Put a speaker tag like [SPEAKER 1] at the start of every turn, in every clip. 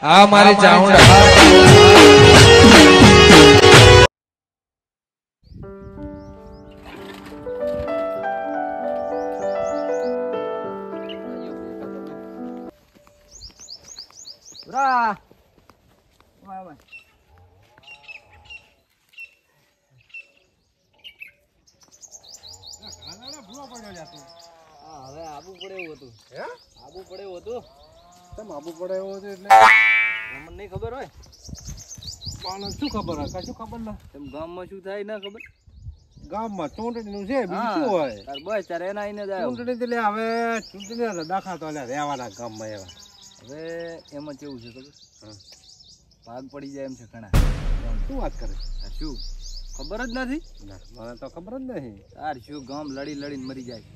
[SPEAKER 1] આ મારી ચાઉંડા
[SPEAKER 2] રા વાય વાય
[SPEAKER 3] ખાનાના ભૂવા પડ્યો જાતો
[SPEAKER 2] હા હવે આબુ પડે એવું હતું
[SPEAKER 3] હે
[SPEAKER 2] આબુ પડે એવું હતું
[SPEAKER 3] તમ આબુ પડે એવો છે એટલે
[SPEAKER 2] મને નહીં ખબર હોય
[SPEAKER 3] પણ શું ખબર હોય કશું ખબર ના
[SPEAKER 2] તેમ ગામમાં શું થાય ના ખબર
[SPEAKER 3] ગામમાં ચૂંટણીનું છે બીજું શું હોય
[SPEAKER 2] તાર બસ તારે એના આઈને જ આવ્યો
[SPEAKER 3] ચૂંટણી એટલે હવે ચૂંટણી દાખા તો રહેવાના ગામમાં એવા
[SPEAKER 2] હવે એમાં કેવું છે ખબર
[SPEAKER 3] હા
[SPEAKER 2] ભાગ પડી જાય એમ છે ઘણા
[SPEAKER 3] શું વાત કરે
[SPEAKER 2] આ શું ખબર જ નથી
[SPEAKER 3] ના મને તો ખબર જ નહીં
[SPEAKER 2] તાર શું ગામ લડી લડીને મરી જાય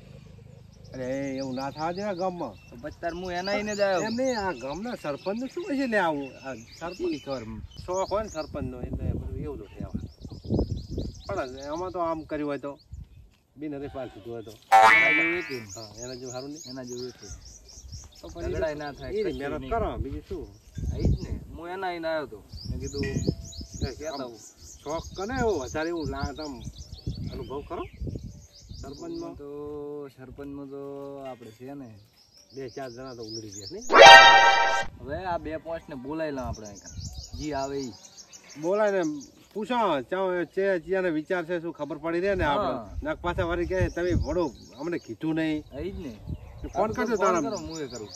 [SPEAKER 3] અરે એવું ના થવા જોઈએ ગામમાં
[SPEAKER 2] તો પછી તાર હું એના આઈને જ આવ્યો
[SPEAKER 3] એમ નહીં આ ગામના સરપંચનું શું છે લે આવું આ સરપંચ
[SPEAKER 2] ખબર
[SPEAKER 3] શોખ હોય ને સરપંચનો એટલે બધું એવું તો રહેવા પણ એમાં તો આમ કર્યું હોય તો બિનહરીફ પાર સીધું હોય તો
[SPEAKER 2] એના જેવું એક
[SPEAKER 3] હા એના જેવું સારું નહીં
[SPEAKER 2] એના જેવું એક
[SPEAKER 3] તો પછી
[SPEAKER 2] ઝઘડાય ના થાય
[SPEAKER 3] એ મહેનત કરો બીજું શું
[SPEAKER 2] આઈ જ ને હું એના આઈને આવ્યો તો મેં કીધું કહેતા હું
[SPEAKER 3] શોખ કરે એવો વધારે એવું આમ અનુભવ કરો સરપંચમાં
[SPEAKER 2] તો સરપંચમાં તો આપણે છે ને
[SPEAKER 3] 2-4 જણા તો ઉલડી ગયા નહીં
[SPEAKER 2] હવે આ 2-5 ને બોલાવી લઉં આપણે જી આવે ઈ
[SPEAKER 3] બોલાય ને પૂછો ચિયાને વિચાર છે શું ખબર પડી રહે ને આપણે નાક પાછા વાળી કહે તમે ભણો અમને કીધું નહીં
[SPEAKER 2] આઈ જ ને
[SPEAKER 3] ફોન કરજો તારા
[SPEAKER 2] હું એ કરું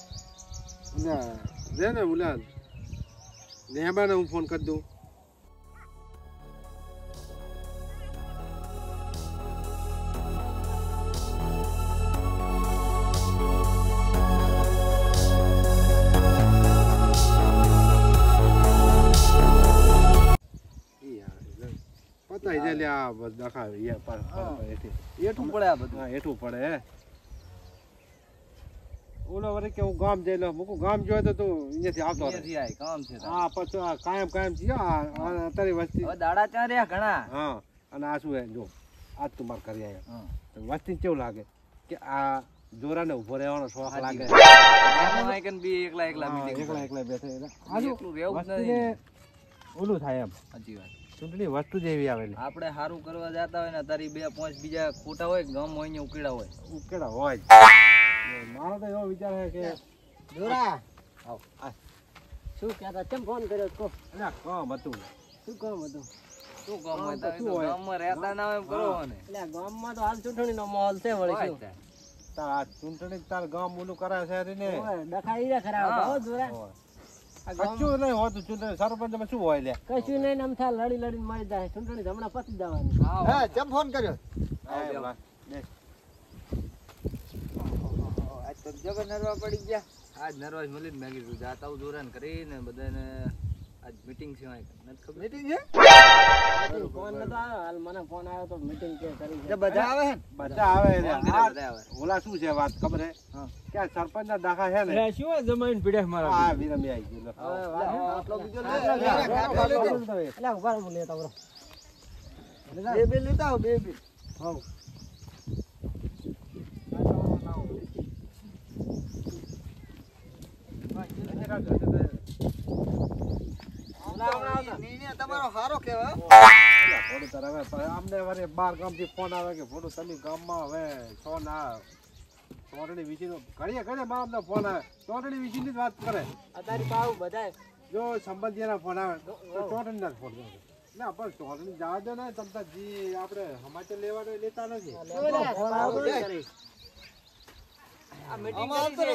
[SPEAKER 3] રે ને બોલા નેહાબાને હું ફોન કરી દઉં પતાઈ જાય લે આ દખા
[SPEAKER 2] એઠું પડે આ બધું
[SPEAKER 3] હા એઠું પડે હે ઓલો વરે કે હું ગામ જઈ લો મૂકું ગામ જોયો તો તું અહીંયાથી આવતો રહે.
[SPEAKER 2] અહીંયાથી આય કામ છે તારે.
[SPEAKER 3] હા પછી આ કાયમ થયો અત્યારે વસ્તી
[SPEAKER 2] હવે દાડા ચા રહ્યા ઘણા
[SPEAKER 3] હા અને આ શું હે જો આજ તું માર કરી આવ્યો
[SPEAKER 2] હા.
[SPEAKER 3] તો વસ્તી કેવું લાગે કે આ જોરાને ઉભો રહેવાનો શોખ લાગે
[SPEAKER 2] એમાં આય કન બી એકલા એકલા
[SPEAKER 3] હા,
[SPEAKER 2] meeting
[SPEAKER 3] એકલા
[SPEAKER 2] કરે.
[SPEAKER 3] એકલા બેઠે એટલે
[SPEAKER 2] એકલું રહેવું જ
[SPEAKER 3] વસ્તીને
[SPEAKER 2] નથી.
[SPEAKER 3] ઓલું થાય એમ
[SPEAKER 2] સાચી વાત.
[SPEAKER 3] ચૂંટણી વસ્તુ જેવી આવેલી
[SPEAKER 2] આપણે સારું કરવા જતા હોય ને તારી 2-5 બીજા ખોટા હોય ગામ હોય ને ઉકેડા હોય
[SPEAKER 3] ઉકેડા હોય જ. મારો તો એવો વિચાર છે કે
[SPEAKER 4] જોરા
[SPEAKER 3] આવ આ
[SPEAKER 4] શું કહેતા કેમ ફોન કર્યો કો
[SPEAKER 3] અલ્યા કામ હતું
[SPEAKER 4] શું કામ હતું
[SPEAKER 2] શું ગામ હોય
[SPEAKER 3] તો
[SPEAKER 2] તારે
[SPEAKER 3] શું
[SPEAKER 2] તો
[SPEAKER 3] હોય?
[SPEAKER 2] ગામમાં રહેતા ના હોય એમ કરો ને
[SPEAKER 4] એટલે આ ગામમાં તો હાલ ચૂંટણીનો માહોલ છે વળી શું
[SPEAKER 3] તાર આ ચૂંટણી તાર ગામ ઓલું કરે છે ને
[SPEAKER 4] ઓય ડખાઈ રે ખરાબ
[SPEAKER 2] હા.
[SPEAKER 4] હો જોરા
[SPEAKER 3] હોય.
[SPEAKER 4] આ ગામ
[SPEAKER 3] કશું નહીં હોતું ચૂંટણી સરપંચમાં શું હોય લે
[SPEAKER 4] કશું નહીં ને આમ થાય લડી લડીને મરી જાય ચૂંટણી તો હમણાં પતી જવાની
[SPEAKER 2] હા
[SPEAKER 4] કેમ ફોન કર્યો
[SPEAKER 3] આવ પેલા. બે.
[SPEAKER 2] આજ તો જબર નરવા પડી ગયા આજ નરવા મળીને મેં કીધું જાતા હું જોરાન કરીને બધાને આજ મીટિંગ છે નથી ખબર મીટિંગ છે
[SPEAKER 4] ફોન નતો આવ્યો હાલ મને ફોન આવ્યો તો મીટિંગ કે કરી છે
[SPEAKER 2] બધા આવે
[SPEAKER 3] બધા આવે ને.
[SPEAKER 2] ફોન કરે
[SPEAKER 3] આ
[SPEAKER 2] બધા આવે
[SPEAKER 3] ઓલા શું છે વાત ખબર હે
[SPEAKER 2] હા.
[SPEAKER 3] કે આ સરપંચના દાખા છે ને
[SPEAKER 4] શું જમાઈન પીડ્યા મારા
[SPEAKER 3] આ વિરમી આવી ગયો
[SPEAKER 2] આટલો બીજો
[SPEAKER 4] એટલે ઉભા રહો લેતા બરો
[SPEAKER 2] બે લેતા આવો બે
[SPEAKER 4] હવ
[SPEAKER 2] તમારો સારો કેવા
[SPEAKER 3] થોડું તાર હવે અમને વરે 12 ગામથી ફોન આવે કે થોડું તમે ગામમાં હવે છો ના ચોરણી વિશેનો ઘડીએ ઘડીએ મારા ફોન આવે ચોરણી વિશેની જ વાત કરે
[SPEAKER 4] અતારી પાવ બધાય
[SPEAKER 3] જો સંબંધીના ફોન આવે તો ચોરણીના જ ફોન કરે ના પણ ચોરણી જવા દો ને તમતા જી આપણે સમાચાર લેવાનો એ લેતા નથી
[SPEAKER 4] ફોન આવતો ને કરી
[SPEAKER 2] આ મીટિંગ કરી છે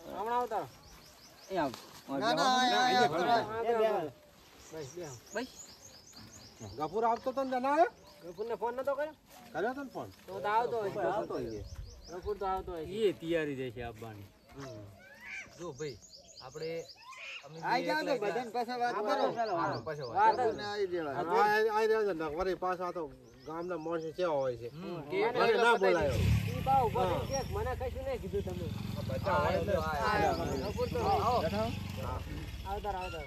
[SPEAKER 4] હમણાં આવતા
[SPEAKER 2] એ આવ
[SPEAKER 4] બસ
[SPEAKER 3] ગફુર આવતો તો ને ના આવ્યો
[SPEAKER 4] ગફુરને ફોન નતો કર્યો
[SPEAKER 3] કર્યો તો ને ફોન
[SPEAKER 4] તો આવતો હોય
[SPEAKER 3] આવતો હોય
[SPEAKER 4] ગફુર તો આવતો હોય
[SPEAKER 2] એ તૈયારી દેશે આપવાની જો ભાઈ આપણે
[SPEAKER 4] આઈ જાવ તો બધાને પાસે વાત કરો
[SPEAKER 2] પાછો
[SPEAKER 4] વાત
[SPEAKER 2] આવી દેવા
[SPEAKER 3] આઈ રહ્યો છે ને વળી પાછા તો ગામના માણસો કેવા હોય છે મને ના બોલાયો
[SPEAKER 4] ઈ પાવ ઉભો થઈને કે મને કશું નહીં કીધું તમે
[SPEAKER 3] બધા હોય એટલે
[SPEAKER 4] ગફુર તો આવતા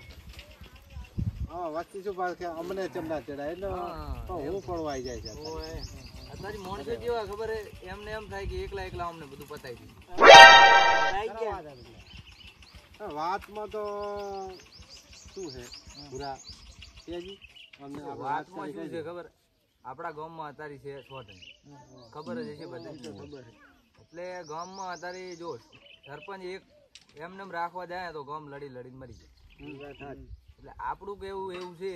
[SPEAKER 3] હા વસ્તી શું વાત કે અમને ચમડા ચડાય એટલે તો હું પણ આવી જાય છે
[SPEAKER 2] અત્યારે માણસો જેવા ખબર હે એમને એમ થાય કે એકલા એકલા અમને બધું પતાવી દીધું
[SPEAKER 4] આઈ ગયા
[SPEAKER 3] વાતમાં તો શું છે પૂરા કેજી અમને આપણે વાત
[SPEAKER 2] વાતમાં શું છે ખબર, આપણા ગામમાં અત્યારે છે 100 ટન, ખબર જ હશે બધાને. ખબર એટલે ગામમાં અત્યારે જો સરપંચ એક એમને એમ રાખવા જાય તો ગામ લડી લડીને મરી જાય. એટલે આપણું કેવું એવું છે,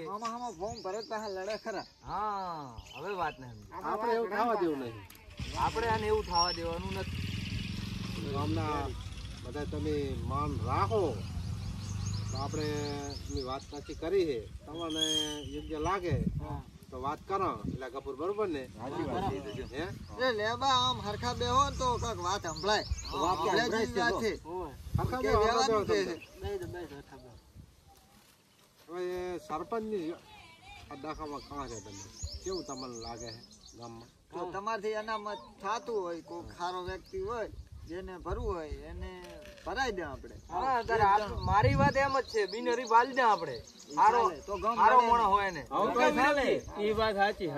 [SPEAKER 2] ફોર્મ ભરે લડે ખરા. હા, હવે વાત નહીં,
[SPEAKER 3] આપણે એવું થવા દેવું નહીં.
[SPEAKER 2] આપણે આને એવું થવા દેવાનું નથી.
[SPEAKER 3] ગામના બધા તમે માન રાખો તો આપણે એની વાત સાચી કરી છે. તમને યોગ્ય લાગે તો વાત કરો એટલે કપૂર, બરોબર ને? હે લેબા આમ હરખા બેહો તો કાક વાત સંભળાય. હવે સરપંચ ની દાખામાં કાં છે તમે કેવું તમને લાગે છે ગામમાં?
[SPEAKER 2] તો તમારથી અનામત થતું હોય, કોઈ ખારો વ્યક્તિ હોય જેને ભરવું હોય એને ભરાઈ દે આપણે. મારી વાત એમ જ છે, બિનહરીફ વાલી દે આપણે. હારો મોણો હોય ને
[SPEAKER 4] એ વાત સાચી.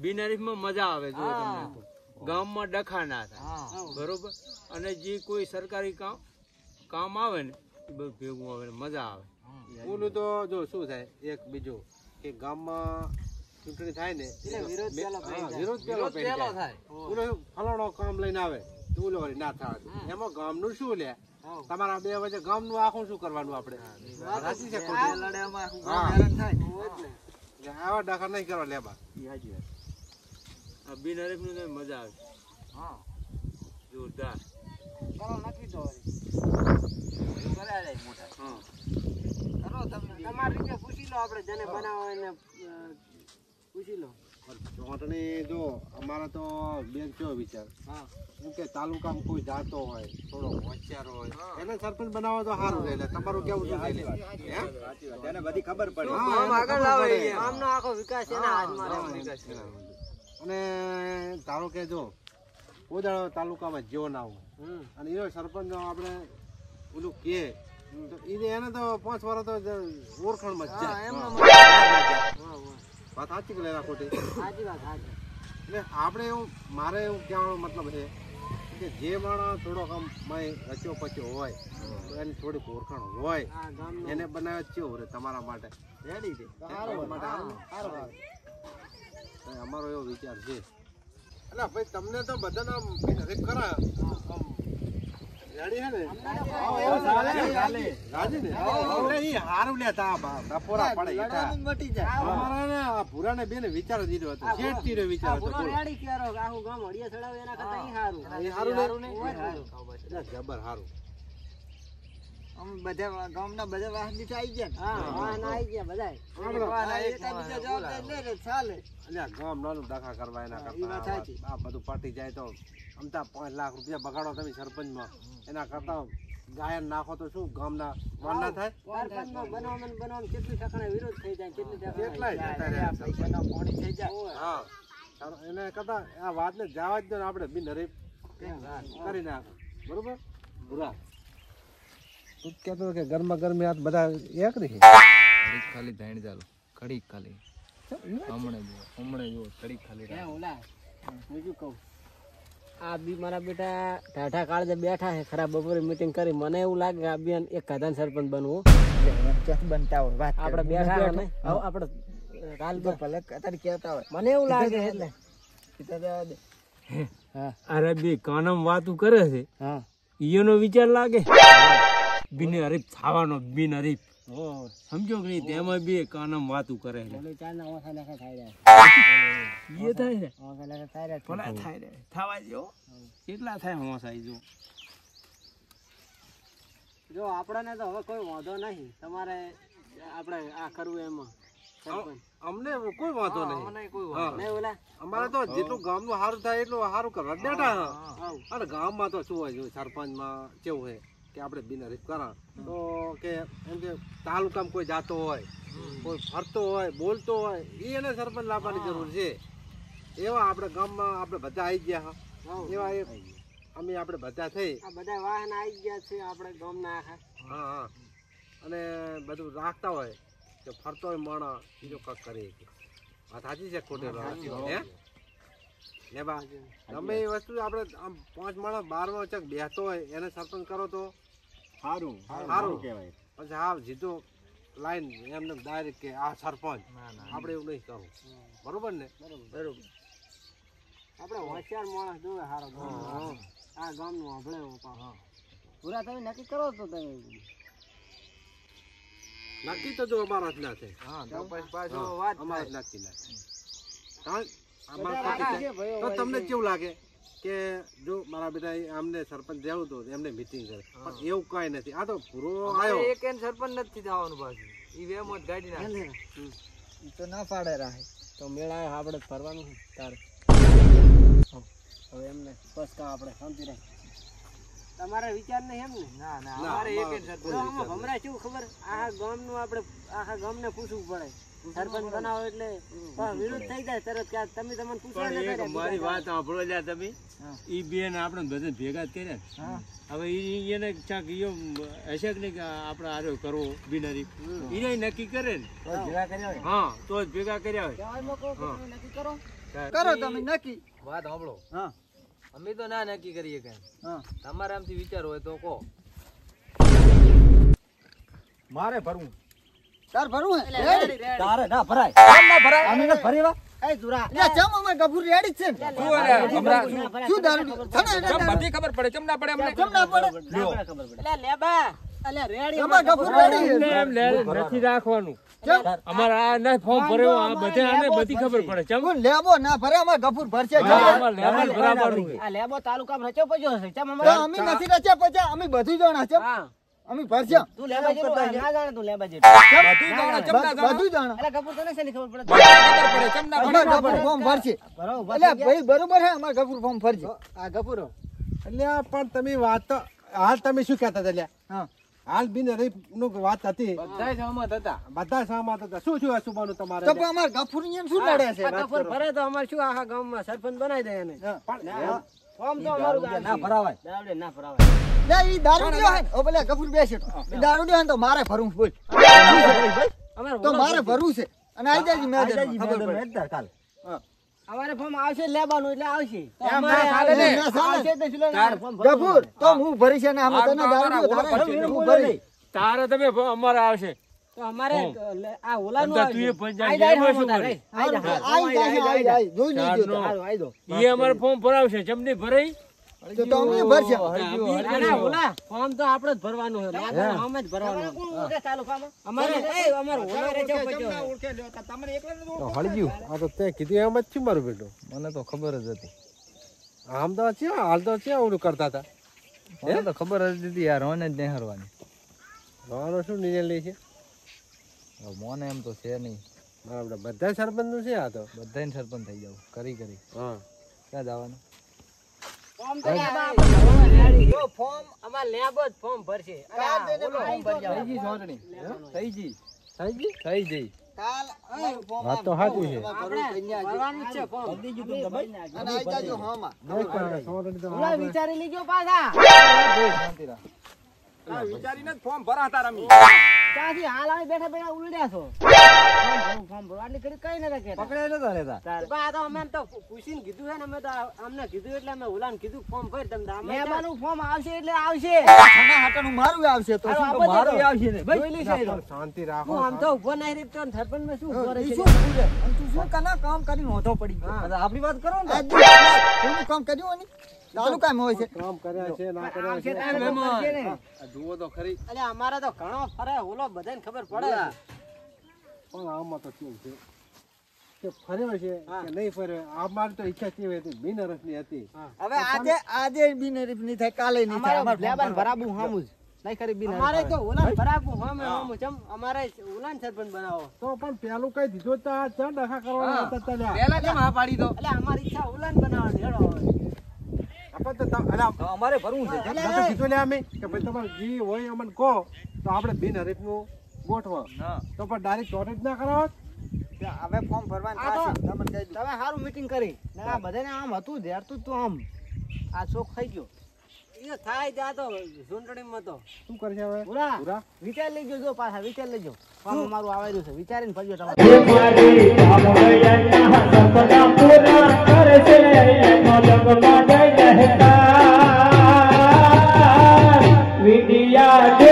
[SPEAKER 4] બિનહરીફમાં મજા આવે જો તમને તો. ગામમાં ડખા ના થાય, બરોબર. અને જે કોઈ સરકારી કામ આવે ને એ બધું ભેગું આવે ને મજા આવે.
[SPEAKER 3] ઓલું તો જો શું થાય, એક બીજું કે ગામમાં ચૂંટણી થાય ને વિરોધ પેલો થાય. ફલાણો કામ લઈને આવે તો ઓલો ના થાય. એમાં ગામનું શું લે, તમારા બે વચ્ચે ગામનું આખું શું કરવાનું આપણે? આવા દાખલા નહીં કરવા લેબા.
[SPEAKER 4] બિનહરીફ નું મજા આવે જોરદાર. તમારી રીતે પૂછી લો, આપણે જેને બનાવવા એને પૂછી લો.
[SPEAKER 3] ચૂંટણી જો અમારા તો બેન કેવો વિચાર કે તાલુકામાં કોઈ જાતો હોય થોડો હોશિયાર હોય એને સરપંચ બનાવો તો સારું રહે. તમારું કેવું શું છે? એને બધી ખબર પડે,
[SPEAKER 4] આમનો આખો વિકાસ એના હાથમાં રહે.
[SPEAKER 3] અને ધારો કે જો કોદાળો તાલુકામાં જેવો ના હોય અને એનો સરપંચ આપણે ઓલું કે તો એને તો 5 વર્ષ તો ઓળખાણમાં જ જાય. વાત સાચી કે લેલા ખોટી? એટલે આપણે એવું, મારે એવું કહેવાનો મતલબ છે કે જે માણસ થોડોક આમ રચ્યો પચ્યો હોય તો એની થોડીક ઓળખાણ હોય એને બનાવે કેવું રે તમારા માટે રેડી છે. અમારો એવો વિચાર છે. એટલે ભાઈ તમને તો બધાને કરા રેડી હે ને? રાજી ને ઈ હારું લેતા બપોરા પડે મટી જાય. અમારા ને ભૂરા ને બેને વિચાર દીધો હતો, શેઠ તીરે વિચાર હતો.
[SPEAKER 4] રેડી કરો આખું ગામ હળિયા ચડાવે એના કરતા ઈ હારું.
[SPEAKER 3] ઈ હારું ને જબર હારું.
[SPEAKER 2] અમે બધા ગામના બધા વાહન નીચે આવી ગયા.
[SPEAKER 4] હા, વાહન આવી ગયા બધા.
[SPEAKER 3] અલ્યા ગામ નાનું દાખા કરવા એના કરતા આ બધું પાટી જાય તો અમતા 5 લાખ રૂપિયા બગાડો તમે સરપંચમાં, એના કરતા ગાયન નાખો તો શું ગામના વાન ના થાય?
[SPEAKER 4] સરપંચમાં બનાવવામાં કેટલી ટકાના વિરોધ થઈ જાય,
[SPEAKER 3] કેટલાય પાણી થઈ જાય. હા, એને કરતા આ વાતને જવા જ દો ને, આપણે બિનહરીફ કરી નાખો, બરોબર? બુરા તું કહેતો કે ગરમા ગરમી આ બધા એક રહી
[SPEAKER 2] ખાલી ધૈણ ચાલો કડીક ખાલી હમણે જો કડીક ખાલી
[SPEAKER 4] ઓલા બીજું કહું, આ બી મારા બેટા ટાઢા કાળજે બેઠા છે ખરાબ બપોરે મીટિંગ કરી. મને એવું લાગે આ બેન એક કદાન સરપંચ બનવું
[SPEAKER 2] બનતા હોય વાત
[SPEAKER 4] આપણે બેઠા આપણે કાલ
[SPEAKER 2] ભલે અત્યારે કહેતા હોય.
[SPEAKER 4] મને એવું લાગે એટલે
[SPEAKER 1] અરે બે કાનમ વાતું કરે છે,
[SPEAKER 4] હા
[SPEAKER 1] ઈયોનો વિચાર લાગે બિનહરીફ થવાનો. બિનહરીફ સમજો કે નહીં? તેમાં બે કાનમ વાતું કરે છે.
[SPEAKER 4] ચારના ઓછા લેખા થાય
[SPEAKER 1] એ થાય છે
[SPEAKER 4] ઓછા લેખા થાય
[SPEAKER 1] ભલા થાય રે થવા જો કેટલા થાય હોસાઈ જો.
[SPEAKER 4] જો આપણને તો હવે કોઈ વાંધો નહીં, તમારે આપણે આ કરવું એમાં
[SPEAKER 3] અમને કોઈ વાંધો નહીં.
[SPEAKER 4] નહીં ઓલા
[SPEAKER 3] અમારે તો જેટલું ગામનું સારું થાય એટલું સારું કરવા બેઠા. અને ગામમાં તો શું હોય છે, સરપંચમાં કેવું હોય કે આપણે બિનહરીફ કરા તો કે એમ કે તાલુકામાં કોઈ જાતો હોય, કોઈ ફરતો હોય, બોલતો હોય, એને સરપંચ લાવવાની જરૂર છે. એવા આપણે ગામમાં આપણે બધા આવી ગયા, એવા અમે આપણે બધા થઈ
[SPEAKER 4] આ બધા વાહન આવી ગયા છે આપણે ગામના આખા.
[SPEAKER 3] હા હા, અને બધું રાખતા હોય કે ફરતો હોય માણસ બીજો કક કરી. વાત સાચી છે ખોટી? હે લે બા ગમે એ વસ્તુ આપણે આમ 5 માણસ 12 ચક બેસતો હોય એને સરપંચ કરો તો સારું કહેવાય. પછી હા જીતો લાઈન એમને ડાયરેક્ટ કે આ સરપંચ આપણે એવું નહીં કરવું. બરોબર ને?
[SPEAKER 2] બરોબર.
[SPEAKER 5] આપણે હોશિયાર માણસ જોવે હારો આ ગામનું આપણે પૂરા તમે નક્કી કરો તો તમે
[SPEAKER 3] નક્કી તો જો અમારા જ ના છે.
[SPEAKER 2] હા તો પછી પાછો વાત
[SPEAKER 3] અમારા જ
[SPEAKER 2] થાય.
[SPEAKER 3] નક્કી ના છે. કારણ અમારા તો તમને કેવું લાગે કે જો મારા બેટા આમને સરપંચ જેવું તો એમને મીટિંગ કરે પણ એવું કઈ નથી. આ તો પૂરો આવ્યો
[SPEAKER 2] એક એન સરપંચ નથી થવાનું પાછું ઈ વેમો જ ગાડી નાખે.
[SPEAKER 5] તો ના પાડે રાહે તો મેળા આપણે ફરવાનું તારે હવે એમને બસ કા આપણે શાંતિ રહે તમારે વિચાર નહીં એમ ને
[SPEAKER 2] ના ના અમારે એક એન સરપંચ
[SPEAKER 5] હમણાં કેવું ખબર આખા ગામનું આપણે આખા ગામને પૂછવું પડે સરપંચ બનાવો એટલે વિરોધ થઈ જાય તરત કે તમે તમને પૂછ્યા
[SPEAKER 1] પણ એક
[SPEAKER 5] નથી
[SPEAKER 1] મારી વાત સાંભળો લ્યા તમે. ઈ બેન આપણે બધા ભેગા જ કર્યા ને. હવે ઈ એને ક્યાંક ઈયો હશે કે નહીં કે આપણે આરો કરવો બિનહરીફ ઈને નક્કી કરે ને. હા તો જ ભેગા કર્યા હોય.
[SPEAKER 5] નક્કી કરો
[SPEAKER 2] કરો
[SPEAKER 5] તમે નક્કી
[SPEAKER 2] વાત સાંભળો.
[SPEAKER 5] હા
[SPEAKER 2] અમે તો ના નક્કી કરીએ કઈ. તમારે આમથી વિચાર હોય તો કહો.
[SPEAKER 5] મારે ભરવું તાર ભરવું હે તારે ના ભરાય કેમ ના ભરાય અમે ન ભરીવા એ દુરા લે ચમ અમે ગભુર રેડી છે શું દારૂ ચમ બધી ખબર પડે ચમ ના પડે અમને ચમ ના પડે એટલે લેબા અલે રેડી અમે ગભુર રેડી
[SPEAKER 1] એમ નથી રાખવાનું. અમારા આ ના ફોર્મ ભર્યો આ બધે આને બધી ખબર પડે. ચમ
[SPEAKER 5] લેબો ના ભરે અમે ગભુર ભરશે
[SPEAKER 1] લેવલ બરાબર
[SPEAKER 5] આ લેબો તાલુકામાં રચ્યો પજો છે ચમ અમે અમે નથી રચ્યા પજા અમે બધું જાણા છે અમે ભરશે તું લેબા જેટલું ના જાણે તું લેબા જેટલું બધું જાણે ચમ ના જાણે બધું જાણે એટલે ગભુર તને શેની ખબર પડે ચમ ના પડે ગભુર ફોર્મ ભરશે બરોબર એટલે ભાઈ બરોબર હે અમાર ગભુર ફોર્મ ભરશે આ ગભુરો
[SPEAKER 3] એટલે પણ તમે વાત તો હાલ તમે શું કહેતા હતા લ્યા?
[SPEAKER 5] હા
[SPEAKER 3] હાલ બિનહરીફ નું વાત હતી
[SPEAKER 2] બધા સહમત હતા.
[SPEAKER 3] બધા સહમત હતા. શું શું સુબાનું તમારે
[SPEAKER 5] તો અમાર ગફુર ની શું લડે છે ગફુર ભરે તો અમાર શું આખા ગામમાં સરપંચ બનાવી દે એને ફોર્મ તો અમારું ના ભરાવાય દારૂડે ના ભરાવાય લે ઈ દારૂડિયો હે ઓ ભલે ગફુર બેસે ઈ દારૂડિયો હે તો મારે ભરવું બોલ તો મારે ભરવું છે અને આઈ જાજી મેદાન ખબર પડે કાલ અમારે ફોર્મ આવશે લેવાનું એટલે આવશે આવશે તો શું ગફુર તો હું ભરી છે ને અમે તને દારૂડિયો તારે હું ભરી
[SPEAKER 1] તારે તમે અમારા આવશે
[SPEAKER 5] તો અમારે આ ઓલાનું
[SPEAKER 1] તું એ પંચાયત
[SPEAKER 5] જોઈ લીધો આઈ દો
[SPEAKER 1] ઈ અમારે ફોર્મ ભરાવશે. ચમ નહીં ભરાઈ
[SPEAKER 5] તો અમે ભરશે ઓલા ફોર્મ તો આપણે જ ભરવાનું છે અમે જ ભરવાનું અમારે અમારે ઓલા રે છે તમારે એકલા
[SPEAKER 3] તો હળગ્યું. આ તો તે કીધું એમ જ છે મારું બેટું.
[SPEAKER 2] મને તો ખબર જ હતી.
[SPEAKER 3] આમ તો છે હાલ તો છે ઓલું કરતા હતા.
[SPEAKER 2] મને તો ખબર જ હતી યાર રોને જ નહીં હરવાની.
[SPEAKER 3] મારો શું નિર્ણય લે છે?
[SPEAKER 2] મોને એમ તો છે નહીં.
[SPEAKER 3] આપણે બધા સરપંચ નું છે આ તો.
[SPEAKER 2] બધાને સરપંચ થઈ જાવ કરી
[SPEAKER 3] હા
[SPEAKER 2] ક્યાં જવાનું?
[SPEAKER 5] ફોર્મ તો રેડી જો ફોર્મ અમાર લેબ જ ફોર્મ ભરશે
[SPEAKER 2] થઈ ગઈ
[SPEAKER 5] થઈ ગઈ
[SPEAKER 2] થઈ ગઈ.
[SPEAKER 5] કાલ
[SPEAKER 3] વાત તો સાચી છે.
[SPEAKER 5] ભરવાનું છે ફોર્મ અને આઈ જાજો હામાં ઓલા વિચારી લીજો પાછા
[SPEAKER 2] વિચારીને ફોર્મ ભરાતા રમી.
[SPEAKER 5] ત્યાંથી હાલ આવી બેઠા બેઠા ઉલડ્યા છો ફોર્મ ભરવા આટલી ઘડી કઈ નતા કેતા
[SPEAKER 2] પકડાય નતા લેતા.
[SPEAKER 5] આ તો અમે તો પૂછીને કીધું છે ને અમે તો અમને કીધું એટલે અમે ઓલાને કીધું ફોર્મ ભર તમને લેવાનું ફોર્મ આવશે એટલે આવશે મારું આવશે તો
[SPEAKER 2] મારું આવશે ને
[SPEAKER 5] જોઈ લઈશ
[SPEAKER 3] શાંતિ રાખો.
[SPEAKER 5] હું આમ તો ઉભો નહીં રીત તો સરપંચ માં શું કરે છે તું શું કના કામ કરી નોંધો પડી આપણી વાત કરો ને તું કામ કર્યું ને ચાલુ કામ હોય છે
[SPEAKER 3] કામ કર્યા છે ના કર્યા છે આ જુઓ તો ખરી.
[SPEAKER 5] એટલે અમારે તો ઘણો ફરે ઓલો બધાને ખબર પડે
[SPEAKER 3] પણ આમાં તો કેવું છે કે ફર્યો છે કે નહીં ફર્યો. અમારી તો ઈચ્છા કેવી હતી બિનહરીફ ની હતી.
[SPEAKER 5] હવે આજે બિનહરીફ ની થાય કાલે નહીં થાય અમારે લેબાન ભરાબું હામું જ નહીં કરી બિનહરીફ અમારે તો ઓલાન ભરાબું હામે હામું ચમ અમારે ઓલાન સરપંચ બનાવો
[SPEAKER 3] તો પણ પેલું કઈ દીધું તો આ ચા ડખા કરવાના હતા તલ્યા.
[SPEAKER 2] પેલા કેમ હા પાડી દો?
[SPEAKER 5] એટલે અમારી ઈચ્છા ઓલાન બનાવવાની હેડો
[SPEAKER 3] આપણે તો
[SPEAKER 2] અમારે ભરવું છે.
[SPEAKER 3] મેં તો કીધું લે અમે કે ભાઈ તમારે જી હોય અમને કહો તો આપણે બિનહરીફ નું ગોઠવો. તો પણ ડાયરેક્ટ ચોટ જ ના કરાવો.
[SPEAKER 5] હવે ફોર્મ ભરવાનું થશે તમે સારું મીટિંગ કરી આ બધાને આમ હતું ધ્યારતું તું આમ આ શોખ થઈ ગયો એ થાય જા તો ઝુંટણીમાં તો
[SPEAKER 3] શું કરશે હવે?
[SPEAKER 5] પૂરા
[SPEAKER 3] પૂરા
[SPEAKER 5] વિચાર લેજો જો પાછા વિચાર લેજો ફોર્મ મારું આવેલું છે વિચારીને ફરજો તમારે
[SPEAKER 6] વિધિ યાદ